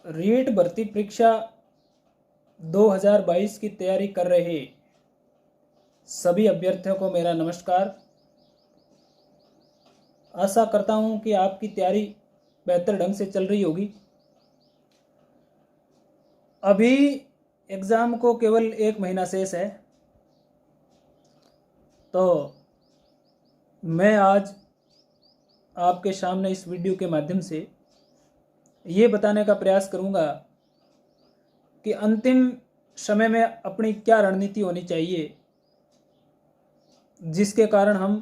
रीट भर्ती परीक्षा 2022 की तैयारी कर रहे सभी अभ्यर्थियों को मेरा नमस्कार। आशा करता हूं कि आपकी तैयारी बेहतर ढंग से चल रही होगी। अभी एग्ज़ाम को केवल 1 महीना शेष है, तो मैं आज आपके सामने इस वीडियो के माध्यम से ये बताने का प्रयास करूंगा कि अंतिम समय में अपनी क्या रणनीति होनी चाहिए जिसके कारण हम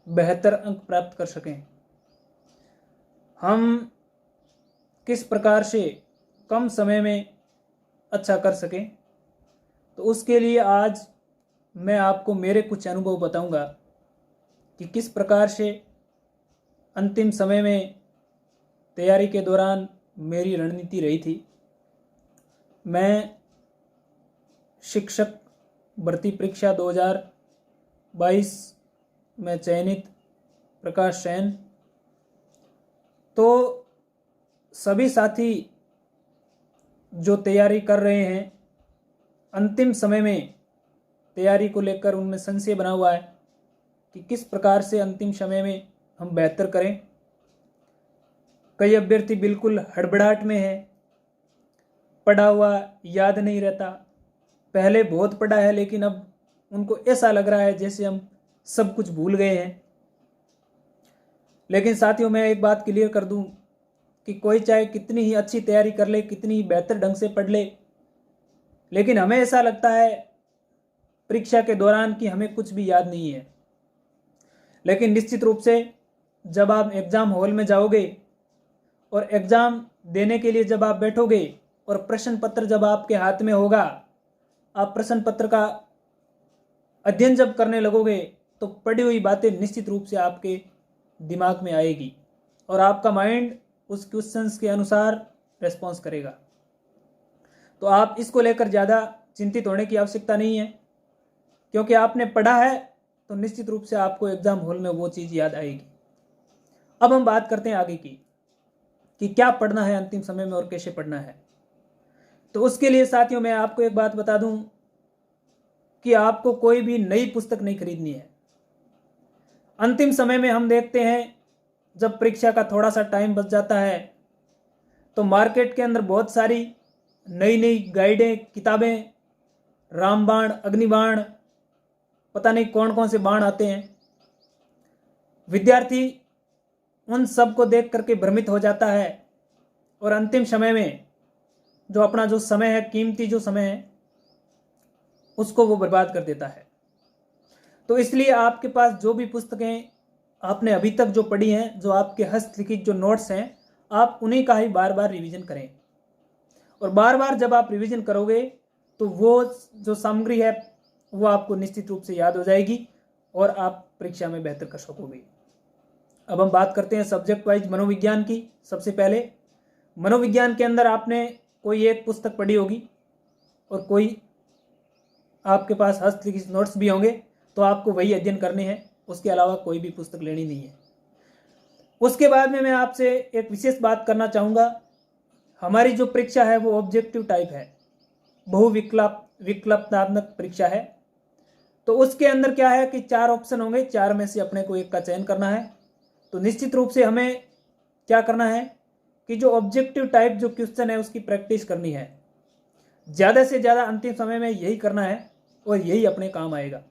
बेहतर अंक प्राप्त कर सकें। हम किस प्रकार से कम समय में अच्छा कर सकें, तो उसके लिए आज मैं आपको मेरे कुछ अनुभव बताऊंगा कि किस प्रकार से अंतिम समय में तैयारी के दौरान मेरी रणनीति रही थी। मैं शिक्षक भर्ती परीक्षा 2022 में चयनित प्रकाश सेन। तो सभी साथी जो तैयारी कर रहे हैं, अंतिम समय में तैयारी को लेकर उनमें संशय बना हुआ है कि किस प्रकार से अंतिम समय में हम बेहतर करें। कई अभ्यर्थी बिल्कुल हड़बड़ाहट में है, पढ़ा हुआ याद नहीं रहता। पहले बहुत पढ़ा है लेकिन अब उनको ऐसा लग रहा है जैसे हम सब कुछ भूल गए हैं। लेकिन साथियों, मैं एक बात क्लियर कर दूं कि कोई चाहे कितनी ही अच्छी तैयारी कर ले, कितनी ही बेहतर ढंग से पढ़ ले, लेकिन हमें ऐसा लगता है परीक्षा के दौरान कि हमें कुछ भी याद नहीं है। लेकिन निश्चित रूप से जब आप एग्ज़ाम हॉल में जाओगे और एग्ज़ाम देने के लिए जब आप बैठोगे और प्रश्न पत्र जब आपके हाथ में होगा, आप प्रश्न पत्र का अध्ययन जब करने लगोगे तो पढ़ी हुई बातें निश्चित रूप से आपके दिमाग में आएगी और आपका माइंड उस क्वेश्चंस के अनुसार रिस्पॉन्स करेगा। तो आप इसको लेकर ज़्यादा चिंतित होने की आवश्यकता नहीं है, क्योंकि आपने पढ़ा है तो निश्चित रूप से आपको एग्ज़ाम हॉल में वो चीज़ याद आएगी। अब हम बात करते हैं आगे की कि क्या पढ़ना है अंतिम समय में और कैसे पढ़ना है। तो उसके लिए साथियों, मैं आपको एक बात बता दूं कि आपको कोई भी नई पुस्तक नहीं खरीदनी है। अंतिम समय में हम देखते हैं जब परीक्षा का थोड़ा सा टाइम बच जाता है तो मार्केट के अंदर बहुत सारी नई नई गाइडें, किताबें, रामबाण, अग्निबाण, पता नहीं कौन कौन से बाण आते हैं। विद्यार्थी उन सब को देख करके भ्रमित हो जाता है और अंतिम समय में जो अपना जो समय है, कीमती जो समय है, उसको वो बर्बाद कर देता है। तो इसलिए आपके पास जो भी पुस्तकें आपने अभी तक जो पढ़ी हैं, जो आपके हस्तलिखित जो नोट्स हैं, आप उन्हीं का ही बार बार रिवीजन करें। और बार बार जब आप रिवीजन करोगे तो वो जो सामग्री है वो आपको निश्चित रूप से याद हो जाएगी और आप परीक्षा में बेहतर कर सकोगे। अब हम बात करते हैं सब्जेक्ट वाइज मनोविज्ञान की। सबसे पहले मनोविज्ञान के अंदर आपने कोई एक पुस्तक पढ़ी होगी और कोई आपके पास हस्तलिखित नोट्स भी होंगे, तो आपको वही अध्ययन करने हैं, उसके अलावा कोई भी पुस्तक लेनी नहीं है। उसके बाद में मैं आपसे एक विशेष बात करना चाहूँगा। हमारी जो परीक्षा है वो ऑब्जेक्टिव टाइप है, विकल्पात्मक परीक्षा है। तो उसके अंदर क्या है कि 4 ऑप्शन होंगे, 4 में से अपने को एक का चयन करना है। तो निश्चित रूप से हमें क्या करना है कि जो ऑब्जेक्टिव टाइप जो क्वेश्चन है उसकी प्रैक्टिस करनी है। ज़्यादा से ज़्यादा अंतिम समय में यही करना है और यही अपने काम आएगा।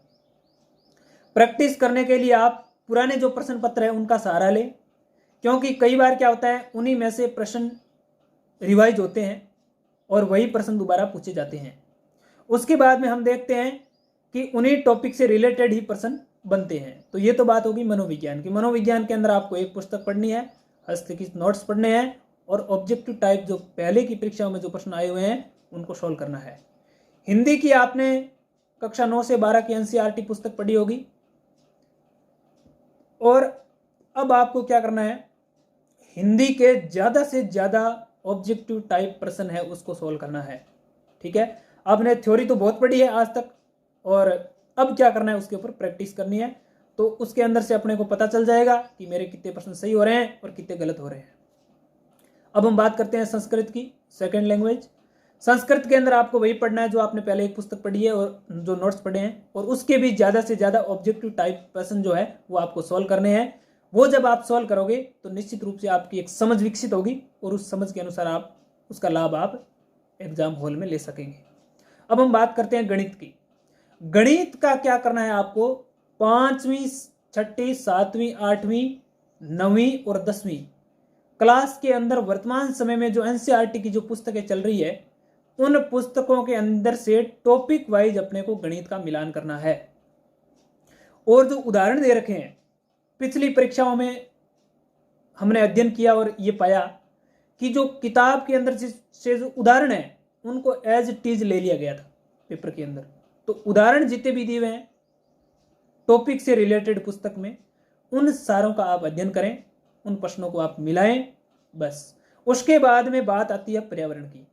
प्रैक्टिस करने के लिए आप पुराने जो प्रश्न पत्र है उनका सहारा लें, क्योंकि कई बार क्या होता है उन्हीं में से प्रश्न रिवाइज होते हैं और वही प्रश्न दोबारा पूछे जाते हैं। उसके बाद में हम देखते हैं कि उन्हीं टॉपिक से रिलेटेड ही प्रश्न बनते हैं। तो ये तो बात होगी मनोविज्ञान की। मनोविज्ञान के अंदर आपको एक पुस्तक पढ़नी है, हस्तलिखित नोट्स पढ़ने हैं और ऑब्जेक्टिव टाइप जो पहले की परीक्षाओं में जो प्रश्न आए हुए हैं उनको सॉल्व करना है। हिंदी की आपने कक्षा 9 से 12 की एनसीईआरटी पुस्तक पढ़ी होगी और अब आपको क्या करना है, हिंदी के ज़्यादा से ज़्यादा ऑब्जेक्टिव टाइप प्रश्न है उसको सॉल्व करना है। ठीक है, आपने थ्योरी तो बहुत पढ़ी है आज तक और अब क्या करना है उसके ऊपर प्रैक्टिस करनी है। तो उसके अंदर से अपने को पता चल जाएगा कि मेरे कितने प्रश्न सही हो रहे हैं और कितने गलत हो रहे हैं। अब हम बात करते हैं संस्कृत की, सेकेंड लैंग्वेज। संस्कृत के अंदर आपको वही पढ़ना है जो आपने पहले एक पुस्तक पढ़ी है और जो नोट्स पढ़े हैं, और उसके भी ज़्यादा से ज़्यादा ऑब्जेक्टिव टाइप प्रश्न जो है वो आपको सॉल्व करने हैं। वो जब आप सॉल्व करोगे तो निश्चित रूप से आपकी एक समझ विकसित होगी और उस समझ के अनुसार आप उसका लाभ आप एग्जाम हॉल में ले सकेंगे। अब हम बात करते हैं गणित की। गणित का क्या करना है आपको, 5वीं 6ठी 7वीं 8वीं 9वीं और 10वीं क्लास के अंदर वर्तमान समय में जो एनसीईआरटी की जो पुस्तकें चल रही है उन पुस्तकों के अंदर से टॉपिक वाइज अपने को गणित का मिलान करना है। और जो उदाहरण दे रखे हैं पिछली परीक्षाओं में हमने अध्ययन किया और ये पाया कि जो किताब के अंदर से जो उदाहरण है उनको एज इट इज ले लिया गया था पेपर के अंदर। तो उदाहरण जितने भी दिए हुए हैं टॉपिक से रिलेटेड पुस्तक में, उन सारों का आप अध्ययन करें, उन प्रश्नों को आप मिलाएं बस। उसके बाद में बात आती है पर्यावरण की।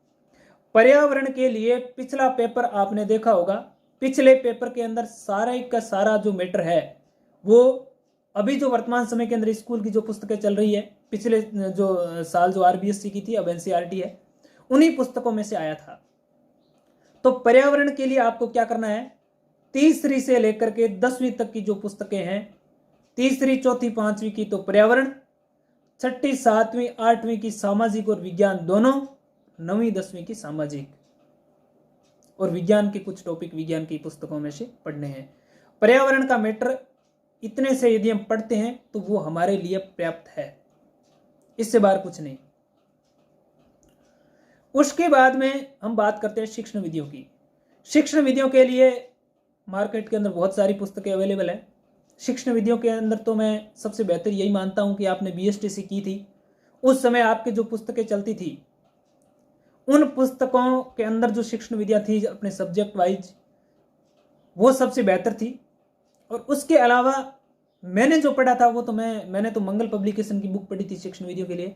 पर्यावरण के लिए पिछला पेपर आपने देखा होगा, पिछले पेपर के अंदर सारा का सारा जो मैटर है वो अभी जो वर्तमान समय के अंदर स्कूल की जो पुस्तकें चल रही है, पिछले जो साल जो आरबीएससी की थी अब एनसीईआरटी है, उन्हीं पुस्तकों में से आया था। तो पर्यावरण के लिए आपको क्या करना है, तीसरी से लेकर के 10वीं तक की जो पुस्तकें हैं, तीसरी चौथी 5वीं की तो पर्यावरण, 6ठी 7वीं 8वीं की सामाजिक और विज्ञान दोनों, 9वीं 10वीं की सामाजिक और विज्ञान के कुछ टॉपिक विज्ञान की पुस्तकों में से पढ़ने हैं। पर्यावरण का मैटर इतने से यदि हम पढ़ते हैं तो वो हमारे लिए पर्याप्त है, इससे बाहर कुछ नहीं। उसके बाद में हम बात करते हैं शिक्षण विधियों की। शिक्षण विधियों के लिए मार्केट के अंदर बहुत सारी पुस्तकें अवेलेबल है। शिक्षण विधियों के अंदर तो मैं सबसे बेहतर यही मानता हूं कि आपने बीएसटीसी की थी, उस समय आपकी जो पुस्तकें चलती थी उन पुस्तकों के अंदर जो शिक्षण विधियां थी अपने सब्जेक्ट वाइज वो सबसे बेहतर थी। और उसके अलावा मैंने जो पढ़ा था वो तो मैंने तो मंगल पब्लिकेशन की बुक पढ़ी थी शिक्षण विधियों के लिए,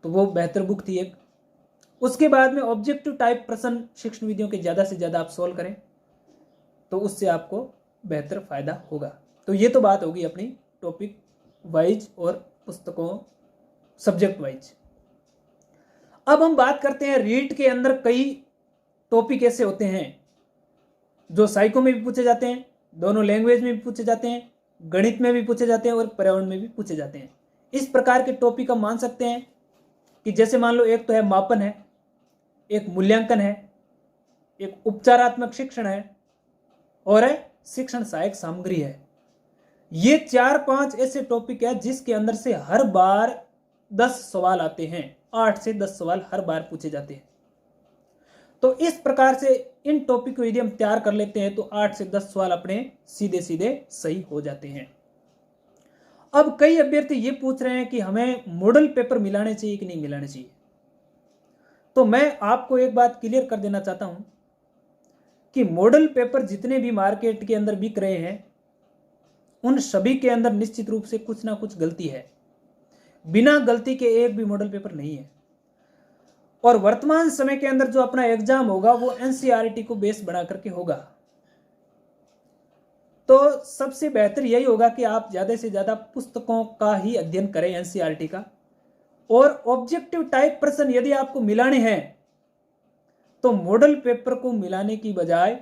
तो वो बेहतर बुक थी एक। उसके बाद में ऑब्जेक्टिव टाइप प्रश्न शिक्षण विधियों के ज़्यादा से ज़्यादा आप सॉल्व करें तो उससे आपको बेहतर फायदा होगा। तो ये तो बात होगी अपनी टॉपिक वाइज और पुस्तकों सब्जेक्ट वाइज। अब हम बात करते हैं रीट के अंदर कई टॉपिक ऐसे होते हैं जो साइको में भी पूछे जाते हैं, दोनों लैंग्वेज में भी पूछे जाते हैं, गणित में भी पूछे जाते हैं और पर्यावरण में भी पूछे जाते हैं। इस प्रकार के टॉपिक हम मान सकते हैं कि जैसे मान लो एक तो है मापन है, एक मूल्यांकन है, एक उपचारात्मक शिक्षण है और है शिक्षण सहायक सामग्री है। ये 4-5 ऐसे टॉपिक है जिसके अंदर से हर बार 10 सवाल आते हैं, 8 से 10 सवाल हर बार पूछे जाते हैं। तो इस प्रकार से इन टॉपिक को यदि हम तैयार कर लेते हैं तो 8 से 10 सवाल अपने सीधे सीधे सही हो जाते हैं। अब कई अभ्यर्थी ये पूछ रहे हैं कि हमें मॉडल पेपर मिलाने चाहिए कि नहीं मिलाने चाहिए। तो मैं आपको एक बात क्लियर कर देना चाहता हूं कि मॉडल पेपर जितने भी मार्केट के अंदर बिक रहे हैं उन सभी के अंदर निश्चित रूप से कुछ ना कुछ गलती है। बिना गलती के एक भी मॉडल पेपर नहीं है। और वर्तमान समय के अंदर जो अपना एग्जाम होगा वो एनसीईआरटी को बेस बना करके होगा। तो सबसे बेहतर यही होगा कि आप ज्यादा से ज्यादा पुस्तकों का ही अध्ययन करें एनसीईआरटी का। और ऑब्जेक्टिव टाइप प्रश्न यदि आपको मिलाने हैं तो मॉडल पेपर को मिलाने की बजाय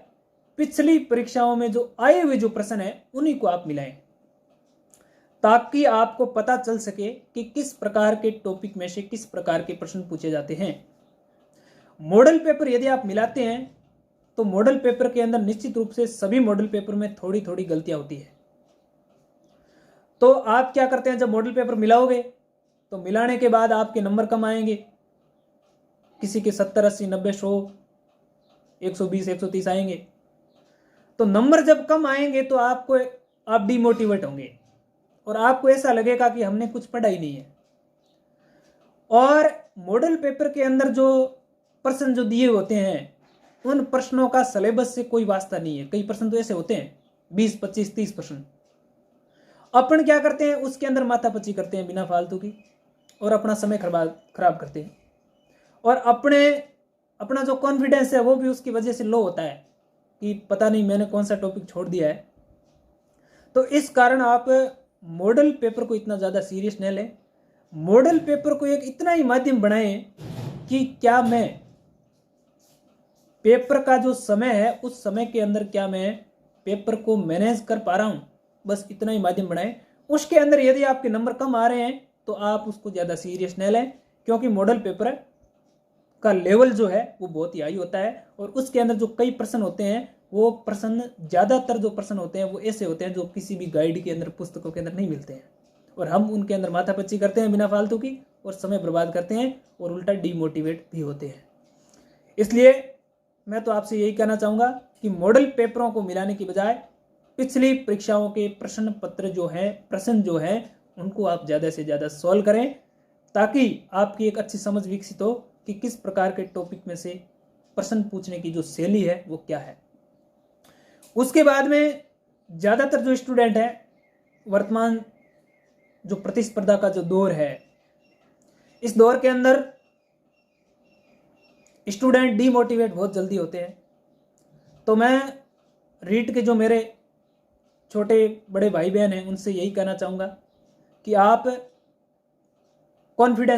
पिछली परीक्षाओं में जो आए हुए जो प्रश्न है उन्हीं को आप मिलाएं, ताकि आपको पता चल सके कि किस प्रकार के टॉपिक में से किस प्रकार के प्रश्न पूछे जाते हैं। मॉडल पेपर यदि आप मिलाते हैं तो मॉडल पेपर के अंदर निश्चित रूप से सभी मॉडल पेपर में थोड़ी थोड़ी गलतियां होती है। तो आप क्या करते हैं, जब मॉडल पेपर मिलाओगे तो मिलाने के बाद आपके नंबर कम आएंगे, किसी के 70, 80, 90, 100, 120, 130 आएंगे। तो नंबर जब कम आएंगे तो आप डिमोटिवेट होंगे और आपको ऐसा लगेगा कि हमने कुछ पढ़ा ही नहीं है। और मॉडल पेपर के अंदर जो प्रश्न जो दिए होते हैं उन प्रश्नों का सिलेबस से कोई वास्ता नहीं है। कई प्रश्न तो ऐसे होते हैं 20, 25, 30 प्रश्न। अपन क्या करते हैं, उसके अंदर माथापच्ची करते हैं बिना फालतू की और अपना समय खराब करते हैं। और अपना जो कॉन्फिडेंस है वो भी उसकी वजह से लो होता है कि पता नहीं मैंने कौन सा टॉपिक छोड़ दिया है। तो इस कारण आप मॉडल पेपर को इतना ज़्यादा सीरियस न लें। मॉडल पेपर को एक इतना ही माध्यम बनाएं कि क्या मैं पेपर का जो समय है उस समय के अंदर क्या मैं पेपर को मैनेज कर पा रहा हूँ, बस इतना ही माध्यम बनाएं। उसके अंदर यदि आपके नंबर कम आ रहे हैं तो आप उसको ज़्यादा सीरियस न लें, क्योंकि मॉडल पेपर का लेवल जो है वो बहुत ही हाई होता है और उसके अंदर जो कई प्रश्न होते हैं वो प्रश्न, ज़्यादातर जो प्रश्न होते हैं वो ऐसे होते हैं जो किसी भी गाइड के अंदर, पुस्तकों के अंदर नहीं मिलते हैं, और हम उनके अंदर माथापच्ची करते हैं बिना फालतू की और समय बर्बाद करते हैं और उल्टा डीमोटिवेट भी होते हैं। इसलिए मैं तो आपसे यही कहना चाहूँगा कि मॉडल पेपरों को मिलाने की बजाय पिछली परीक्षाओं के प्रश्न पत्र जो है, प्रश्न जो है, उनको आप ज़्यादा से ज़्यादा सॉल्व करें, ताकि आपकी एक अच्छी समझ विकसित हो कि किस प्रकार के टॉपिक में से प्रश्न पूछने की जो शैली है वो क्या है। उसके बाद में ज़्यादातर जो स्टूडेंट है, वर्तमान जो प्रतिस्पर्धा का जो दौर है, इस दौर के अंदर स्टूडेंट डीमोटिवेट बहुत जल्दी होते हैं। तो मैं रीट के जो मेरे छोटे बड़े भाई बहन हैं उनसे यही कहना चाहूँगा कि आप कॉन्फिडेंस